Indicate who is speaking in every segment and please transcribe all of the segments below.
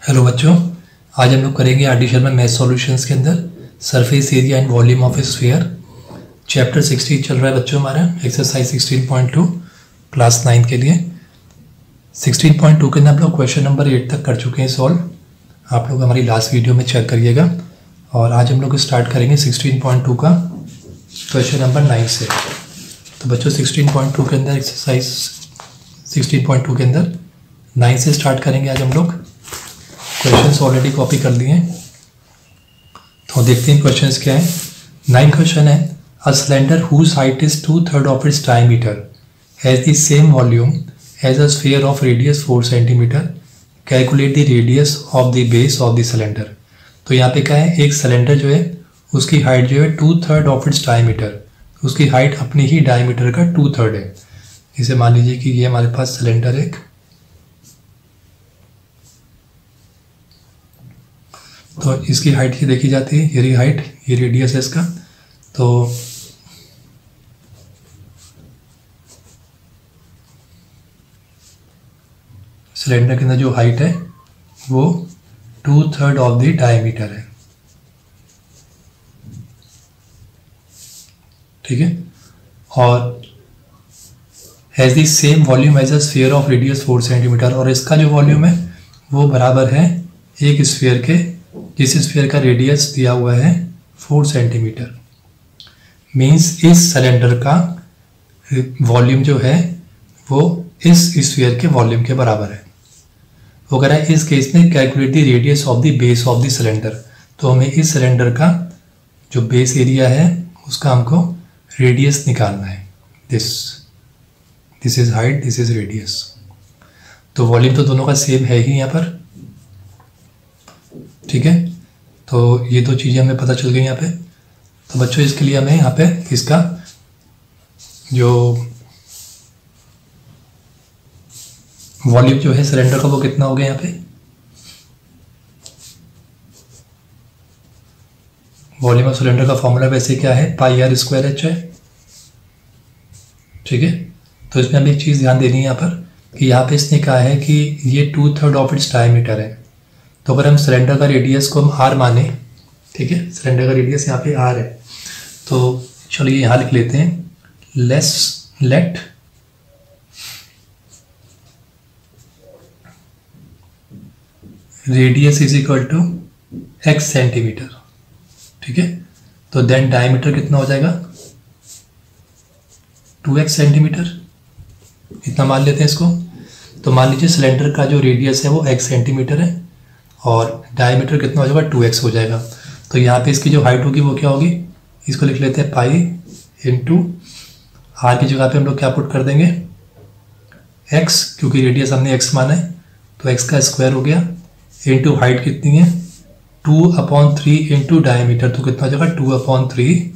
Speaker 1: Hello बच्चों, आज हम लोग करेंगे आरडी शर्मा मैथ सॉल्यूशंस के अंदर surface area and volume of A sphere. Chapter 16 चल रहा है बच्चों हमारा, एक्सरसाइज 16.2 क्लास 9 के लिए। 16.2 के अंदर आप लोग क्वेश्चन नंबर 8 तक कर चुके हैं सॉल्व। आप लोग हमारी लास्ट वीडियो में चेक करिएगा। और आज हम लोग स्टार्ट करेंगे 16.2 का क्वेश्चन नंबर 9 से। तो बच्चों 16.2 के अंदर एक्सरसाइज 16.2 के अंदर 9 से स्टार्ट करेंगे आज हम लोग। क्वेश्चंस ऑलरेडी कॉपी कर लिए हैं, तो देखते हैं क्वेश्चंस क्या है। 9 क्वेश्चन है, a cylinder whose height is 2/3 of its diameter has the same volume as a sphere of radius 4 centimetre, calculate the radius of the base of the cylinder. तो यहाँ पे क्या है, एक सिलेंडर जो है उसकी हाइट जो है 2/3 ऑफ इट्स डायमीटर, उसकी हाइट अपनी ही डायमीटर का 2/3 है। इसे मान लीजिए कि ये हमारे पास सिलेंडर एक, तो इसकी हाइट ही देखी जाती है, ये हाइट, ये रेडियस है इसका। तो सिलेंडर के अंदर जो हाइट है वो 2/3 ऑफ द डायमीटर है, ठीक है। और has the same volume as a sphere of radius 4 centimetre, और इसका जो वॉल्यूम है वो बराबर है एक स्फीयर के, जिस स्फीयर का रेडियस दिया हुआ है 4 सेंटीमीटर। मीन्स इस सिलेंडर का वॉल्यूम जो है वो इस स्फीयर के वॉल्यूम के बराबर है। वो कह रहा है इस केस में calculate the radius of the base of the cylinder. तो हमें इस सिलेंडर का जो बेस एरिया है उसका हमको रेडियस निकालना है। This is height, this is radius. तो वॉल्यूम तो दोनों का सेम है ही यहाँ पर, ठीक है। तो ये दो चीज़ें हमें पता चल गई यहाँ पे। तो बच्चों इसके लिए हमें यहाँ पे इसका जो वॉल्यूम जो है सिलेंडर का वो कितना हो गया यहाँ पे, वॉल्यूम ऑफ सिलेंडर का फॉर्मूला वैसे क्या है, πr²h है, ठीक है। तो इसमें हमें एक चीज़ ध्यान देनी है यहाँ पर कि यहाँ पे इसने कहा है कि ये 2/3 ऑफ इट्स डायमीटर है। तो अगर हम सिलेंडर का रेडियस को हम r माने, ठीक है, सिलेंडर का रेडियस यहाँ पे r है, तो चलिए यहाँ लिख लेते हैं, let radius is equal to x centimetre, ठीक है। तो देन डायमीटर कितना हो जाएगा, 2x सेंटीमीटर, इतना मान लेते हैं इसको। तो मान लीजिए सिलेंडर का जो रेडियस है वो x सेंटीमीटर है और डायमीटर कितना हो जाएगा, 2x हो जाएगा। तो यहाँ पे इसकी जो हाइट होगी वो क्या होगी, इसको लिख लेते हैं पाई इंटू आर की जगह पे हम लोग क्या पुट कर देंगे, x, क्योंकि रेडियस हमने x माना है, तो x का स्क्वायर हो गया, इंटू हाइट कितनी है 2/3 इंटू डायमीटर, तो कितना हो जाएगा 2/3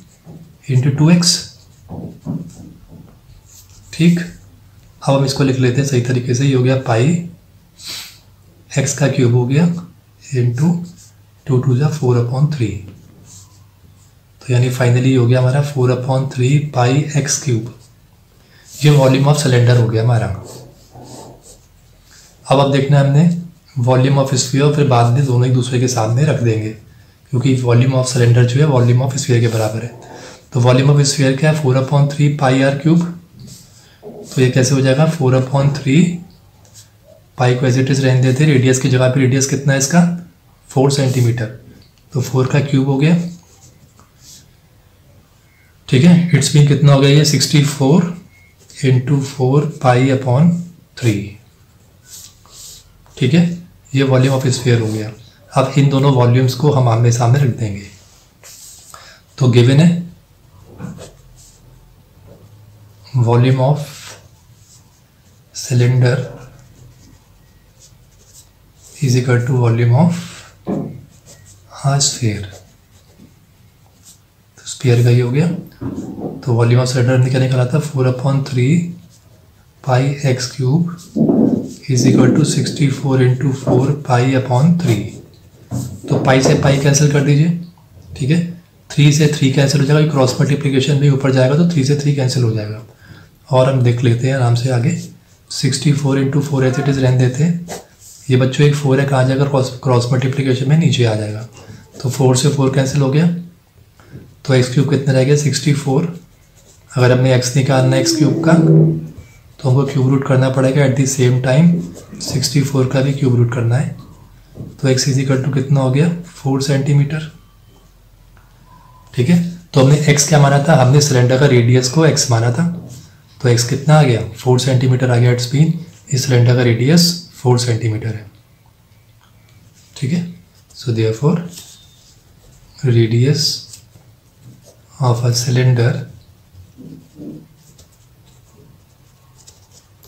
Speaker 1: इंटू 2x, ठीक। अब हम इसको लिख लेते हैं सही तरीके से, ये हो गया पाई x का क्यूब हो गया इंटू 2 2 जा 4/3। तो यानी फाइनली हो गया हमारा 4/3 पाई x क्यूब। ये वॉल्यूम ऑफ सिलेंडर हो गया हमारा। अब देखना है हमने वॉल्यूम ऑफ स्फीयर, फिर बाद में दोनों एक दूसरे के सामने रख देंगे, क्योंकि वॉल्यूम ऑफ सिलेंडर जो है वॉल्यूम ऑफ स्फीयर के बराबर है। तो वॉल्यूम ऑफ स्फीयर क्या है, 4/3 पाई r क्यूब। तो ये कैसे हो जाएगा, 4/3 पाई को एज इट इज रहने देते, रेडियस की जगह पे रेडियस कितना है इसका 4 सेंटीमीटर, तो 4 का क्यूब हो गया, ठीक है। इट्स मीन कितना हो गया ये 64 इंटू 4 π/3, ठीक है। ये वॉल्यूम ऑफ स्फीयर हो गया। अब इन दोनों वॉल्यूम्स को हम आमने सामने रख देंगे। तो गिवन है volume of cylinder is equal to volume of sphere. तो स्फीयर का ही हो गया। तो वॉल्यूम ऑफ सिलेंडर हमने क्या निकाला था, 4/3 pi x cube is equal to 64 into 4 π/3। तो पाई से पाई कैंसिल कर दीजिए, ठीक है। 3 से 3 कैंसिल हो जाएगा, क्रॉस मल्टीप्लिकेशन भी ऊपर जाएगा तो 3 से 3 कैंसिल हो जाएगा। और हम देख लेते हैं आराम से आगे, 64 इंटू 4 एज इट इज रहने देते हैं, ये बच्चों एक 4 है, कहाँ जाएगा, क्रॉस मल्टीप्लिकेशन में नीचे आ जाएगा। तो 4 से 4 कैंसिल हो गया, तो एक्स क्यूब कितना रह गया 64। अगर हमने एक्स निकालना है एक्स क्यूब का तो हमको क्यूब रूट करना पड़ेगा, एट द सेम टाइम 64 का भी क्यूब रूट करना है। तो एक्स इजिकल टू कितना हो गया 4 सेंटीमीटर। ठीक है, तो हमने एक्स क्या माना था, हमने सिलेंडर का रेडियस को एक्स माना था, तो एक्स कितना आ गया 4 सेंटीमीटर आ गया। इट्स मीन इस सिलेंडर का रेडियस 4 सेंटीमीटर है। ठीक है, so therefore radius of a cylinder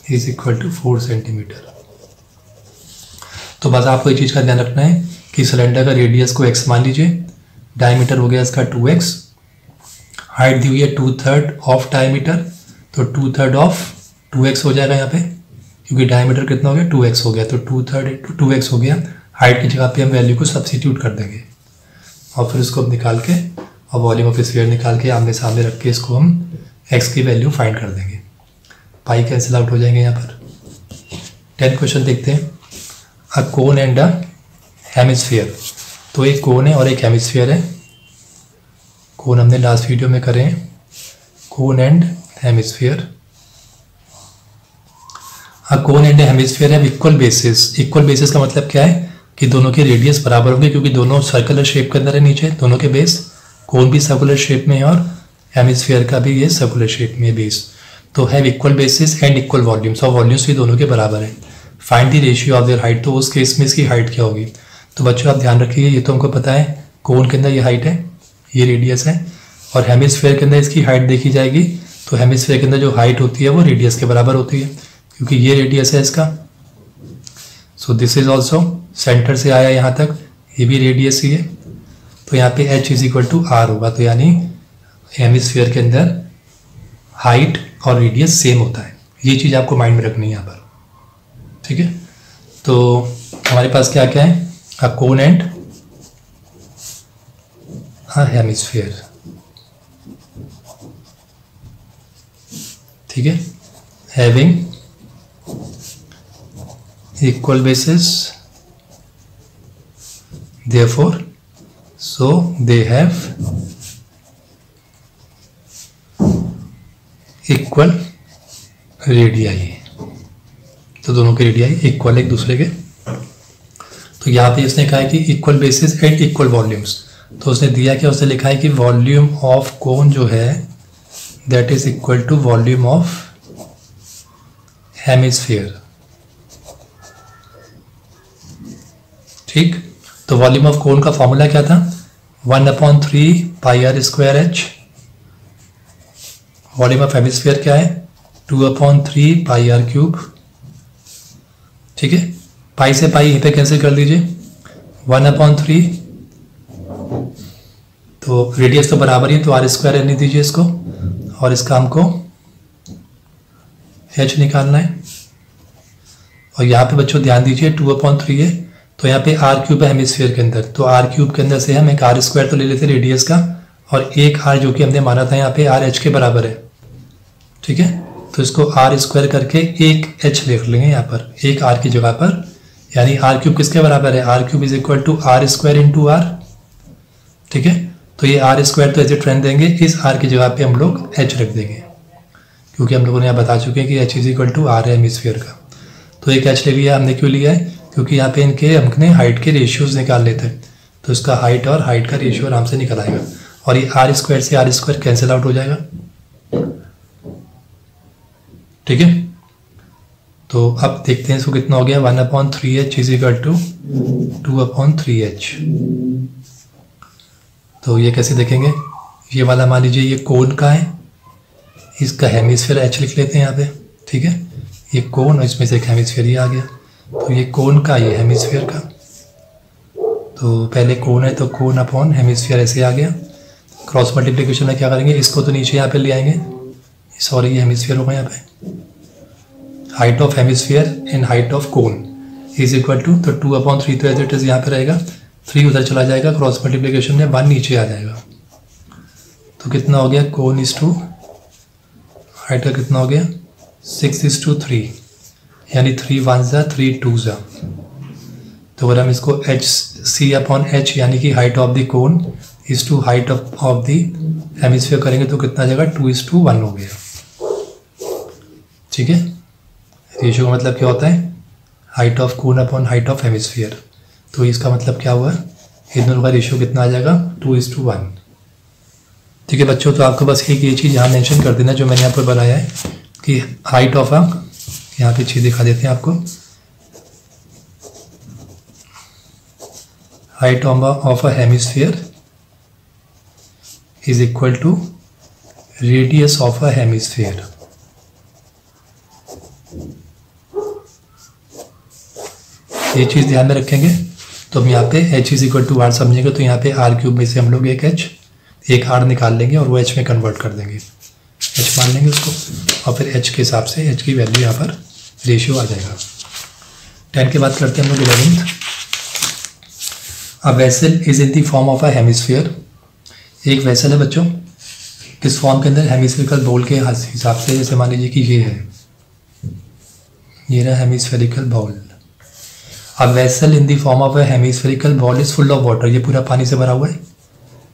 Speaker 1: is equal to 4 centimetre. तो बस आपको ये चीज़ का ध्यान रखना है कि सिलेंडर का रेडियस को x मान लीजिए, डायमीटर हो गया इसका 2x, हाइट दी हुई है 2/3 ऑफ डायमीटर, तो 2/3 ऑफ 2x हो जाएगा यहाँ पे, क्योंकि डायमीटर कितना हो गया 2x हो गया, तो 2/3 2x हो गया। हाइट की जगह पे हम वैल्यू को सब्सिट्यूट कर देंगे और फिर इसको हम निकाल के और वॉल्यूम ऑफ स्फीयर निकाल के आमने सामने रख के इसको हम x की वैल्यू फाइंड कर देंगे। पाई कैंसिल आउट हो जाएंगे यहाँ पर। 10th क्वेश्चन देखते हैं। अ कोन एंड अ हेमिस्फीयर। तो एक कोन है और एक हेमिस्फीयर है। कोन हमने लास्ट वीडियो में करे हैं, cone and hemisphere. A cone and hemisphere है इक्वल बेसिस। इक्वल बेसिस का मतलब क्या है कि दोनों के रेडियस बराबर होंगे, क्योंकि दोनों सर्कुलर शेप के अंदर है नीचे दोनों के बेस। कोन भी सर्कुलर शेप में है और हेमिस्फीयर का भी ये सर्कुलर शेप में है बेस। तो have equal basis and equal volumes, और वॉल्यूम्स भी दोनों के बराबर है। Find the ratio of their height. तो उस केस में इसकी हाइट क्या होगी। तो बच्चों आप ध्यान रखिए, ये तो हमको पता है कोन के अंदर ये हाइट है, ये रेडियस है, और हेमिस्फीयर के अंदर इसकी हाइट देखी जाएगी। तो हेमिस्फीयर के अंदर जो हाइट होती है वो रेडियस के बराबर होती है, क्योंकि ये रेडियस है इसका। So this is also centre से आया यहाँ तक, ये भी रेडियस ही है। तो यहाँ पे h is equal to r होगा। तो यानी हेमिस्फीयर के अंदर हाइट और रेडियस सेम होता है। ये चीज़ आपको माइंड में रखनी है यहाँ पर। ठीक है, तो हमारे पास क्या क्या है, अ कोन एंड अ हेमिस्फीयर। ठीक है, having equal basis, therefore so they have equal radii. तो दोनों के रेडियाई इक्वल एक दूसरे के। तो यहाँ पे इसने कहा है कि equal basis and equal volumes. तो उसने दिया क्या, उसने लिखा है कि वॉल्यूम ऑफ कोन जो है that is equal to volume of hemisphere. ठीक, तो वॉल्यूम ऑफ कोन का फॉर्मूला क्या था, 1/3 pi r square h. Volume of hemisphere क्या है, 2/3 पाई आर क्यूब। ठीक है, पाई से पाई यहीं पे कैंसिल कर दीजिए, 1/3। तो रेडियस तो बराबर ही है, तो आर स्क्वायर रहने दीजिए इसको, और इसका हमको एच निकालना है। और यहाँ पे बच्चों ध्यान दीजिए 2/3 है, तो यहाँ पे आर क्यूब है हेमिस्फीयर के अंदर, तो आर क्यूब के अंदर से हम एक आर स्क्वायर तो ले लेते रेडियस का, और एक आर जो कि हमने माना था यहाँ पे आर एच के बराबर है। ठीक है, तो इसको आर स्क्वायर करके एक एच लिख लेंगे यहाँ पर, एक आर की जगह पर। यानी आर क्यूब किसके बराबर है, R cube is equal to R square into R. ठीक है, तो ये आर स्क्वायर तो एज इट रहने देंगे, इस आर की जगह पे हम लोग एच रख देंगे, क्योंकि हम लोगों ने यहाँ बता चुके हैं कि H is equal to R है हेमिस्फीयर का। तो एक एच ले लिया हमने, क्यों लिया है, क्योंकि यहाँ पे इनके हमने हाइट के रेशियोज निकाल लेते हैं, तो इसका हाइट और हाइट का रेशियो आराम से निकल आएगा, और ये आर स्क्वायर से आर स्क्वायर कैंसिल आउट हो जाएगा। ठीक है, तो अब देखते हैं इसको कितना हो गया, 1/3h is equal to 2/3h। तो ये कैसे देखेंगे, ये वाला मान लीजिए ये कोन का है, इसका हेमिस्फीयर एच लिख लेते हैं यहाँ पे। ठीक है, ये कोन और इसमें से एक हेमिस्फीयर ही आ गया, तो ये कोन का, ये हेमिस्फीयर का। तो पहले कोन है तो कोन अपॉन हेमिस्फीयर ऐसे आ गया। क्रॉस मल्टीप्लिकेशन में क्या करेंगे, इसको तो नीचे यहाँ पे ले आएंगे, सॉरी ये हेमिस्फीयर होगा यहाँ पे। Height of hemisphere and height of cone is equal to, तो 2/3 तो एज इट इज यहाँ पे रहेगा, 3 उधर चला जाएगा, क्रॉस मल्टीप्लिकेशन में 1 नीचे आ जाएगा। तो कितना हो गया, कोन इज टू हाइट का कितना हो गया 6:3, यानी 3 1 जा 3 2 जा। तो अगर हम इसको एच सी अपॉन एच यानी कि height of the cone is to height of the hemisphere करेंगे तो कितना आ जाएगा 2:1 हो गया। ठीक है, रेशियो का मतलब क्या होता है height of cone upon height of hemisphere. तो इसका मतलब क्या हुआ, इन दोनों का रेशियो कितना आ जाएगा 2:1। ठीक है बच्चों, तो आपको बस एक ये चीज़ यहाँ मेंशन कर देना जो मैंने यहाँ पर बनाया है कि हाइट ऑफ यहाँ पे चीज़ दिखा देते हैं आपको, height of a hemisphere is equal to radius of a hemisphere. ये चीज़ ध्यान में रखेंगे। तो हम यहाँ पे h is equal to R समझेंगे तो यहाँ पे आर क्यूब में से हम लोग एक आर निकाल लेंगे और वो h में कन्वर्ट कर देंगे, h मान लेंगे उसको और फिर h के हिसाब से h की वैल्यू यहाँ पर रेशियो आ जाएगा। 10 के बाद करते हैं हम लोग 11th। A vessel is in the form of a hemisphere. एक वेसल है बच्चों, किस फॉर्म के अंदर, हेमिस्फेरिकल बाउल के हिसाब से। जैसे मान लीजिए कि ये है, ये रहा hemispherical bowl. A vessel in the form of a hemispherical bowl is full of water. ये पूरा पानी से भरा हुआ है।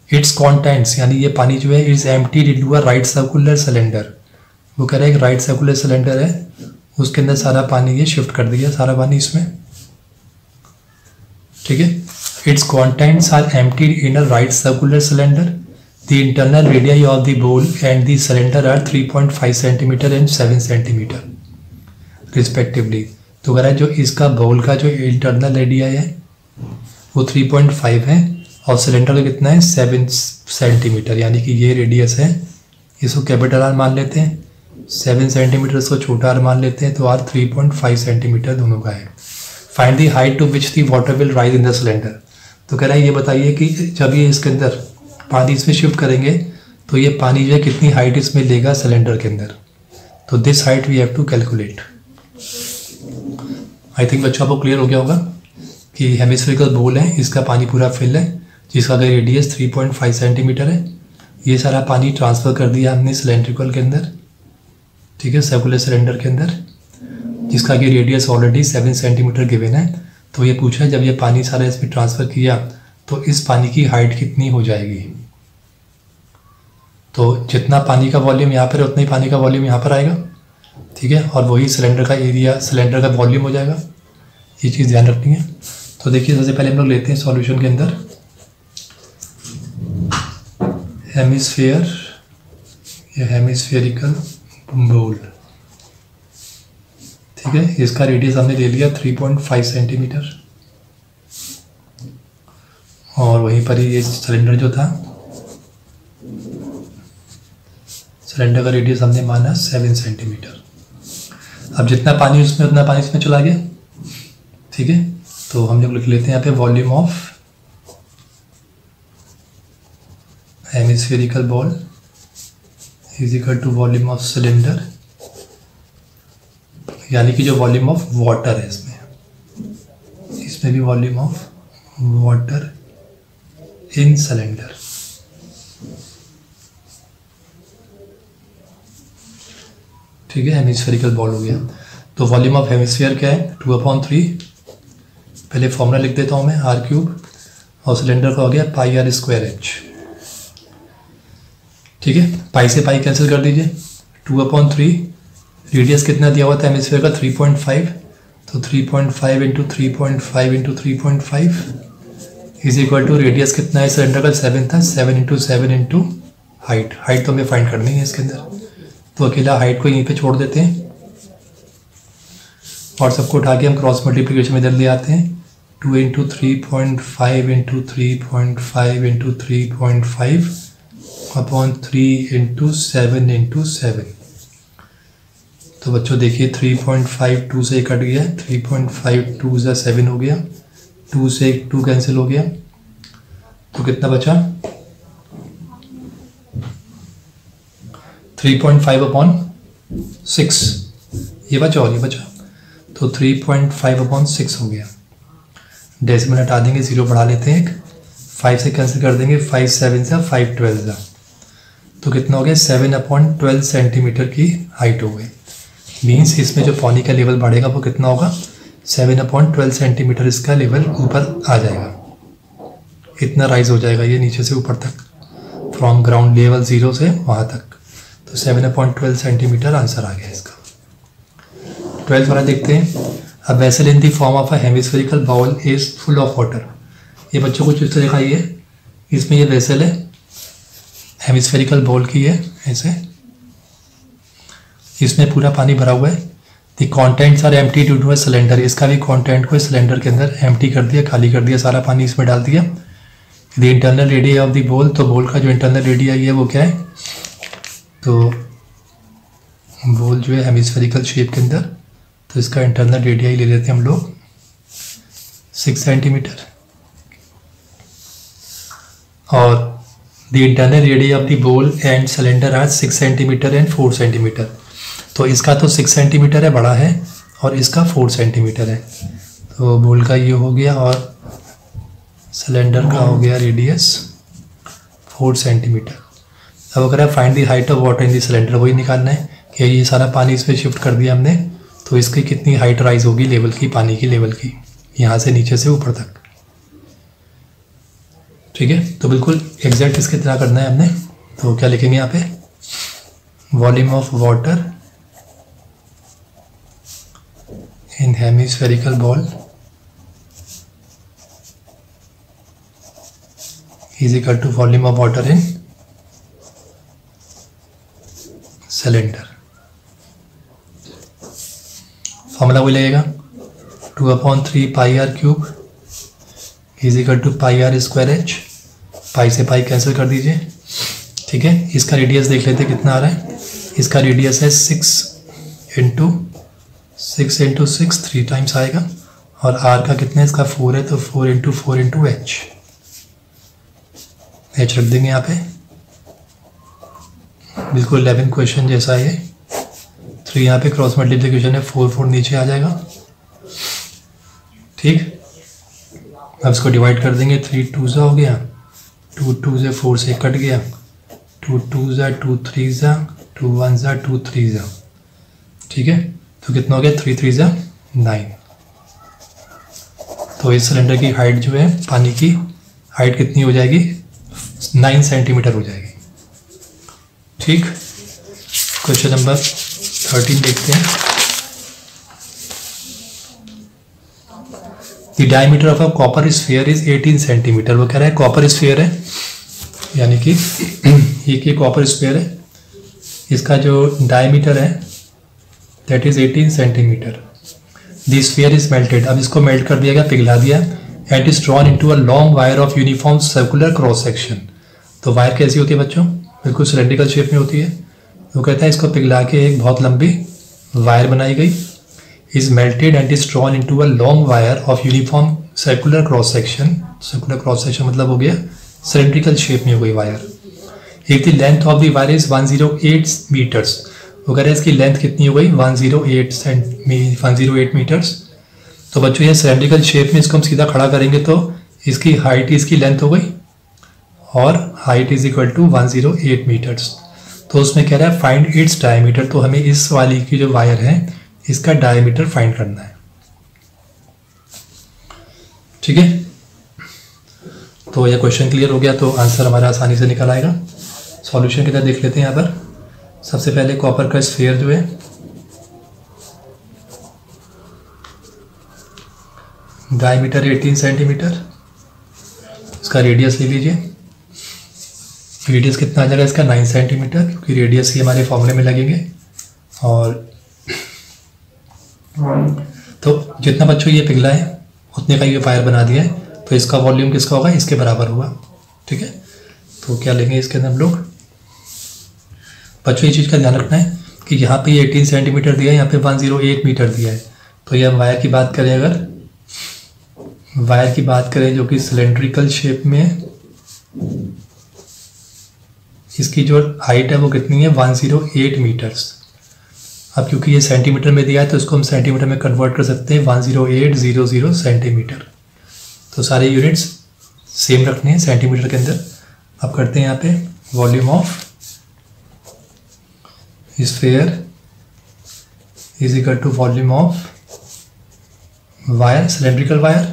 Speaker 1: इट्स कॉन्टेंट्स यानी ये पानी जो है is emptied into a right circular cylinder. वो कह रहा है एक राइट सर्कुलर सिलेंडर है, उसके अंदर सारा पानी ये शिफ्ट कर दिया, सारा पानी इसमें। ठीक है, its contents are emptied in a right circular cylinder. The internal radii of the bowl and the cylinder are 3.5 centimetre and 7 centimetre respectively. तो कह रहा है जो इसका बाउल का जो इंटरनल रेडियाई है वो 3.5 है और सिलेंडर का कितना है 7 सेंटीमीटर, यानी कि ये रेडियस है, इसको कैपिटल आर मान लेते हैं, 7 सेंटीमीटर इसको छोटा आर मान लेते हैं, तो आर 3.5 सेंटीमीटर दोनों का है। Find the height to which the water will rise in the cylinder. तो कह रहा है ये बताइए कि जब ये इसके अंदर पानी इसमें शिफ्ट करेंगे तो ये पानी जो है कितनी हाइट इसमें लेगा सिलेंडर के अंदर। तो this height we have to calculate. I think बच्चों आपको क्लियर हो गया होगा कि हेमिस्फेरिकल बाउल है, इसका पानी पूरा फिल है, जिसका अगर रेडियस 3.5 सेंटीमीटर है। ये सारा पानी ट्रांसफ़र कर दिया हमने सिलेंड्रिकल के अंदर, ठीक है, सर्कुलर सिलेंडर के अंदर, जिसका कि रेडियस ऑलरेडी 7 सेंटीमीटर गिवन है। तो ये पूछा जब ये पानी सारा इसमें ट्रांसफ़र किया तो इस पानी की हाइट कितनी हो जाएगी। तो जितना पानी का वॉल्यूम यहाँ पर है उतना ही पानी का वॉल्यूम यहाँ पर आएगा, ठीक है, और वही सिलेंडर का एरिया, सिलेंडर का वॉल्यूम हो जाएगा। ये चीज़ ध्यान रखनी है। तो देखिए सबसे पहले हम लोग लेते हैं सॉल्यूशन के अंदर हेमिस्फीयर या हेमिस्फेरिकल बाउल, ठीक है। इसका रेडियस हमने ले लिया 3.5 सेंटीमीटर और वहीं पर ही ये सिलेंडर जो था, सिलेंडर का रेडियस हमने माना 7 सेंटीमीटर। अब जितना पानी उसमें उतना पानी इसमें चला गया, ठीक है। तो हम लोग लिख लेते हैं यहाँ पे volume of hemispherical ball is equal to volume of cylinder, यानी कि जो वॉल्यूम ऑफ वाटर है इसमें भी volume of water in cylinder. ठीक है, हेमिस्फेरिकल बॉल हो गया। तो वॉल्यूम ऑफ हेमिस्फीयर क्या है 2/3, पहले फॉर्मूला लिख देता हूँ मैं r³ और सिलेंडर का हो गया πr²h, ठीक है। पाई से पाई कैंसिल कर दीजिए, 2/3 रेडियस कितना दिया हुआ था हेमिस्फीयर का 3.5, तो 3.5 into 3.5 into 3.5 is equal to radius कितना है सिलेंडर का 7 था, 7 इंटू 7 इंटू हाइट तो हमें फाइंड करनी है इसके अंदर। तो अकेला हाइट को यहीं पे छोड़ देते हैं और सबको उठा के हम क्रॉस मल्टीप्लिकेशन में इधर ले आते हैं। 2 into 3.5 into 3.5 into 3.5 upon 3 into 7 into 7। तो बच्चों देखिए 3.5 2 से कट गया, 3.5 2 से 7 हो गया, 2 से 2 कैंसिल हो गया, तो कितना बचा 3.5 अपॉन 6, ये बचा और ये बचा, तो 3.5 अपॉन 6 हो गया। डेसिमल हटा देंगे, 0 बढ़ा लेते हैं, 5 से कैंसिल कर देंगे, 5 7 से 5 12 से, तो कितना हो गया 7/12 सेंटीमीटर की हाइट हो गई। मीन्स इसमें जो पानी का लेवल बढ़ेगा वो कितना होगा 7/12 सेंटीमीटर इसका लेवल ऊपर आ जाएगा, इतना राइज हो जाएगा ये नीचे से ऊपर तक, फ्रॉम ग्राउंड लेवल 0 से वहाँ तक। तो 7/12 सेंटीमीटर आंसर आ गया इसका। 12th वाला देखते हैं। A vessel in the form of a hemispherical bowl is full of water. ये बच्चों को चित्र दिखाई है, इसमें ये वेसल है, हेमिस्फेरिकल बाउल की है ऐसे, इसमें पूरा पानी भरा हुआ है। The contents are empty due to a cylinder. इसका भी कॉन्टेंट को सिलेंडर के अंदर एम्प्टी कर दिया, खाली कर दिया, सारा पानी इसमें डाल दिया। The internal radii of the बोल, तो बोल का जो इंटरनल रेडिया है वो क्या है, तो बोल जो है हेमिस्फेरिकल शेप के अंदर, तो इसका इंटरनल रेडिया ही ले लेते हैं हम लोग 6 सेंटीमीटर। और the internal radii of the bowl and cylinder are 6 centimetre and 4 centimetre. तो इसका तो 6 सेंटीमीटर है, बड़ा है, और इसका 4 सेंटीमीटर है। तो बोल का ये हो गया और सिलेंडर का हो गया रेडियस 4 सेंटीमीटर। अब अगर आप find the height of water in the cylinder, वही निकालना है कि ये सारा पानी इस पर शिफ्ट कर दिया हमने, तो इसकी कितनी हाइट राइज होगी लेवल की, पानी की लेवल की, यहाँ से नीचे से ऊपर तक। ठीक है, तो बिल्कुल एग्जैक्ट इसके तरह करना है हमने। तो क्या लिखेंगे यहाँ पे, volume of water in hemispherical ball is equal to volume of water in cylinder. Formula वही लगेगा, 2/3 pi r cube is equal to pi r square h. Pi से पाई कैंसिल कर दीजिए। ठीक है, इसका रेडियस देख लेते हैं कितना आ रहा है। इसका रेडियस है 6 इंटू 6 3 टाइम्स आएगा, और आर का कितना है, इसका 4 है, तो 4 इंटू 4 इंटू एच रख देंगे यहाँ पे। बिल्कुल 11 क्वेश्चन जैसा है। 3 यहाँ पे क्रॉस मल्टीप्लिकेशन है, 4 नीचे आ जाएगा। ठीक, अब इसको डिवाइड कर देंगे। 3 2 हो गया, 2 2 से 4 से कट गया, 2 2 2 3 2 1 2 3। ठीक है, तो कितना हो गया, 3 3 9। तो इस सिलेंडर की हाइट जो है, पानी की हाइट कितनी हो जाएगी, 9 सेंटीमीटर हो जाएगी। ठीक, क्वेश्चन नंबर 13 देखते हैं। The diameter of a copper sphere is 18 centimetre. वो कह रहा है कॉपर स्फीयर है, यानी कि ये कॉपर स्फीयर है, इसका जो डायमीटर है that is 18 centimetre. The sphere is melted. अब इसको मेल्ट कर दिया गया, पिघला दिया, and is drawn into a long wire of uniform circular cross section. तो वायर कैसी होती है बच्चों, बिल्कुल सिलेंड्रिकल शेप में होती है। वो कहता है इसको पिघला के एक बहुत लंबी वायर बनाई गई, is melted and is drawn into a long wire of uniform circular cross section. Circular cross section मतलब हो गया सिलेंड्रिकल शेप में हो गई वायर। एक the length of the wire is 108 metres. वो कह रहे हैं इसकी लेंथ कितनी हो गई, 108 मीटर्स। तो बच्चों ये सिलेंड्रिकल शेप में, इसको हम सीधा खड़ा करेंगे तो इसकी हाइट इसकी लेंथ हो गई, और height is equal to 108 metres. तो उसमें कह रहा है फाइंड इट्स डायमीटर। तो हमें इस वाली की जो वायर है इसका डायमीटर फाइंड करना है। ठीक है, तो यह क्वेश्चन क्लियर हो गया, तो आंसर हमारा आसानी से निकल आएगा। सॉल्यूशन की तरह देख लेते हैं। यहाँ पर सबसे पहले कॉपर का स्फीयर जो है, डायमीटर 18 सेंटीमीटर, इसका रेडियस ले लीजिए। रेडियस कितना आ जाएगा इसका, 9 सेंटीमीटर, क्योंकि रेडियस ही हमारे फॉर्मूले में लगेंगे। और तो जितना बच्चों ये पिघला है उतने का ये वायर बना दिया है, तो इसका वॉल्यूम किसका होगा, इसके बराबर होगा। ठीक है, तो क्या लेंगे इसके अंदर हम लोग। बच्चों ये चीज़ का ध्यान रखना है कि यहाँ पे ये 18 सेंटीमीटर दिया है, यहाँ पे 108 मीटर दिया है। तो ये वायर की बात करें, अगर वायर की बात करें जो कि सिलेंड्रिकल शेप में, इसकी जो हाइट है वो कितनी है, 108 मीटर्स। अब क्योंकि ये सेंटीमीटर में दिया है तो इसको हम सेंटीमीटर में कन्वर्ट कर सकते हैं, 10800 सेंटीमीटर। तो सारे यूनिट्स सेम रखने हैं सेंटीमीटर के अंदर। अब करते हैं यहाँ पे volume of sphere is equal to volume of wire, cylindrical wire,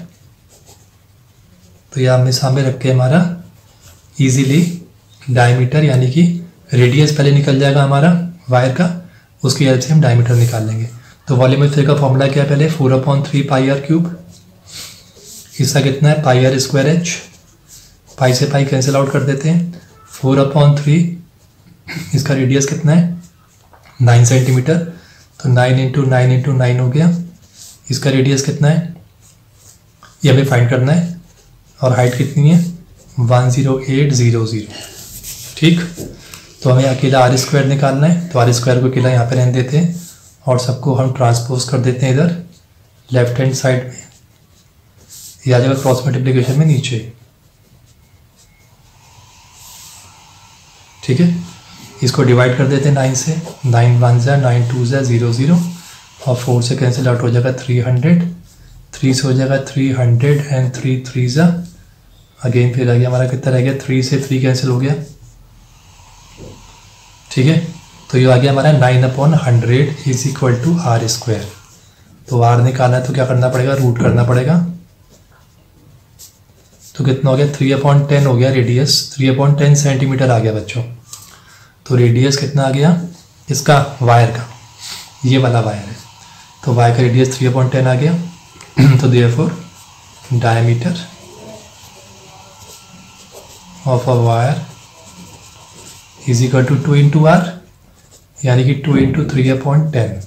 Speaker 1: तो ये आमने सामने रख के हमारा इजीली डायमीटर यानी कि रेडियस पहले निकल जाएगा हमारा वायर का, उसकी हेल्प से हम डायमीटर निकाल लेंगे। तो वॉल्यूम ऑफ स्फीयर का फॉर्मूला क्या है, पहले 4/3 पाई आर क्यूब, इसका कितना है पाई आर स्क्वायर एच, पाई से पाई कैंसिल आउट कर देते हैं, 4/3 इसका रेडियस कितना है 9 सेंटीमीटर, तो 9 × 9 × 9 हो गया। इसका रेडियस कितना है ये हमें फाइंड करना है, और हाइट कितनी है 10800। ठीक, तो हमें अकेला आर स्क्वायर निकालना है, तो आर स्क्वायर को अकेला यहाँ पे रहने देते हैं और सबको हम ट्रांसपोज कर देते हैं इधर लेफ्ट हैंड साइड में, ये आ जाएगा क्रॉस मल्टीप्लिकेशन में नीचे। ठीक है, इसको डिवाइड कर देते हैं 9 से, 9 1 ज़ा 9 2 ज़ा 0 0, और 4 से कैंसिल आउट हो जाएगा 300, 3 से हो जाएगा 300 एंड 3 3 ज़ा, अगेन फिर आ गया हमारा कितना रह गया 3 से 3 कैंसिल हो गया। ठीक है, तो ये आ गया हमारा 9/100 is equal to R square. तो आर निकालना है तो क्या करना पड़ेगा, रूट करना पड़ेगा, तो कितना हो गया 3/10 हो गया रेडियस, 3/10 सेंटीमीटर आ गया बच्चों। तो रेडियस कितना आ गया इसका वायर का, ये वाला वायर है, तो वायर का रेडियस 3/10 आ गया। तो therefore diameter of a wire is equal to 2 × r, यानी कि 2 × 3/10,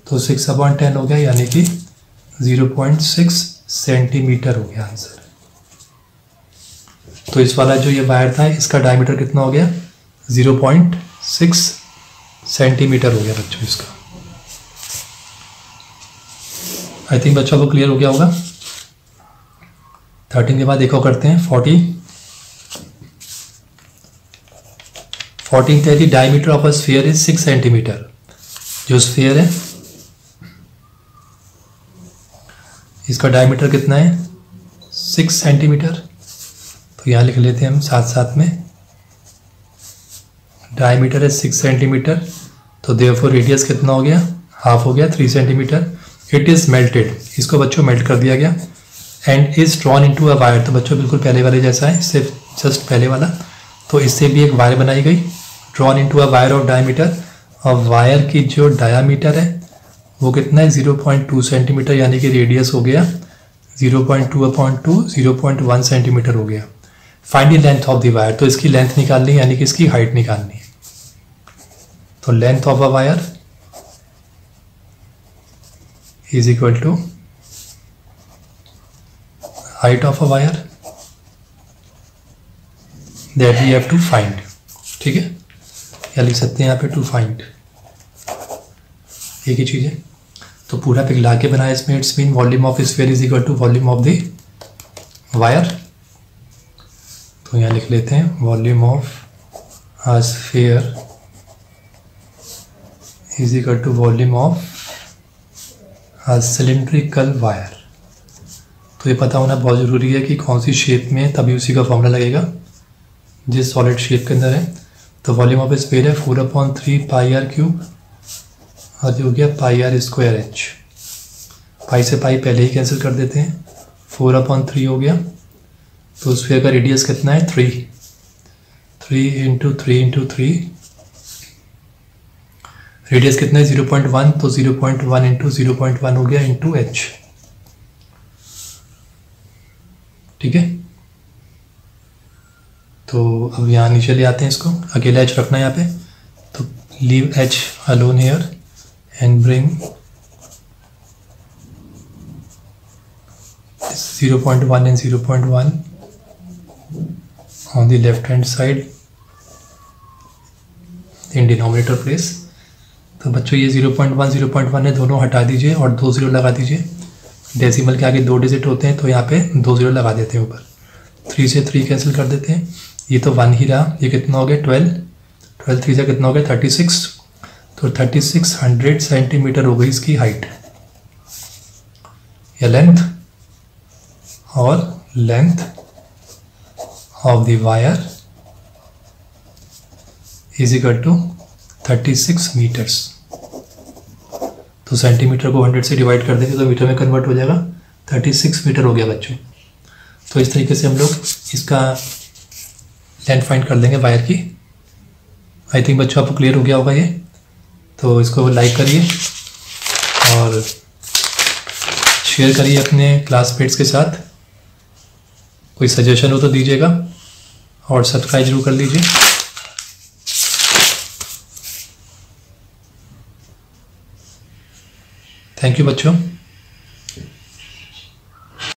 Speaker 1: तो 6/10 हो गया, यानी कि 0.6 सेंटीमीटर हो गया आंसर। तो इस वाला जो ये वायर था इसका डायमीटर कितना हो गया 0.6 सेंटीमीटर हो गया बच्चों इसका। आई थिंक बच्चों को क्लियर हो गया होगा। 13 के बाद देखो करते हैं 14 है कि diameter of a sphere is 6 centimetre. जो स्फीयर है इसका डायमीटर कितना है 6 सेंटीमीटर, तो यहाँ लिख लेते हैं हम साथ साथ में, डायमीटर है 6 सेंटीमीटर, तो देयरफॉर रेडियस कितना हो गया हाफ हो गया 3 सेंटीमीटर। इट इज़ मेल्टेड, इसको बच्चों मेल्ट कर दिया गया, and is drawn into a wire, तो बच्चों बिल्कुल पहले वाले जैसा है, इससे जस्ट पहले वाला, तो इससे भी एक वायर बनाई गई, drawn into a wire of diameter, और वायर की जो डायमीटर है वो कितना है 0.2 सेंटीमीटर, यानी कि रेडियस हो गया 0.2/2 0.1 सेंटीमीटर हो गया। Find the length of the wire, तो इसकी लेंथ निकालनी है यानी कि इसकी हाइट निकालनी है। तो length of a wire is equal to height of a wire that we have to find. ठीक है, या लिख सकते हैं यहाँ पे टू फाइंड, एक ही चीज़ है। तो पूरा पिघला के बनाया इसमें, it's mean volume of sphere is equal to volume of the wire. तो यहाँ लिख लेते हैं volume of a sphere is equal to volume of a cylindrical wire. तो ये पता होना बहुत ज़रूरी है कि कौन सी शेप में, तभी उसी का फॉर्मूला लगेगा जिस सॉलिड शेप के अंदर है। तो वॉल्यूम ऑफ स्फीयर है 4/3 पाई आर क्यूब, और जो हो गया पाई आर स्क्वायर एच, पाई से पाई पहले ही कैंसिल कर देते हैं, 4/3 हो गया। तो स्फीयर का रेडियस कितना है 3 × 3 × 3, रेडियस कितना है 0.1, तो 0.1 × 0.1 हो गया इंटू एच। ठीक है, तो अब यहाँ नीचे ले आते हैं इसको, अकेला एच रखना है यहाँ पे, तो leave H alone here and bring 0.1 and 0.1 on the left hand side in denominator place। तो बच्चों ये 0.1 0.1 है, दोनों हटा दीजिए और 2 0 लगा दीजिए। डेसिमल के आगे 2 डिजिट होते हैं तो यहाँ पे 2 0 लगा देते हैं ऊपर। 3 से 3 कैंसिल कर देते हैं, ये तो 1 ही रहा। ये कितना हो गया 12, 12 3 से कितना हो गया 36, तो 3600 सेंटीमीटर हो गई इसकी हाइट या लेंथ, और length of the wire is equal to 36 metres. तो सेंटीमीटर को 100 से डिवाइड कर देंगे तो मीटर में कन्वर्ट हो जाएगा, 36 मीटर हो गया बच्चों। तो इस तरीके से हम लोग इसका लेंथ फाइंड कर लेंगे वायर की। आई थिंक बच्चों आपको क्लियर हो गया होगा ये। तो इसको लाइक करिए और शेयर करिए अपने क्लासमेट्स के साथ। कोई सजेशन हो तो दीजिएगा और सब्सक्राइब जरूर कर लीजिए। थैंक यू बच्चों।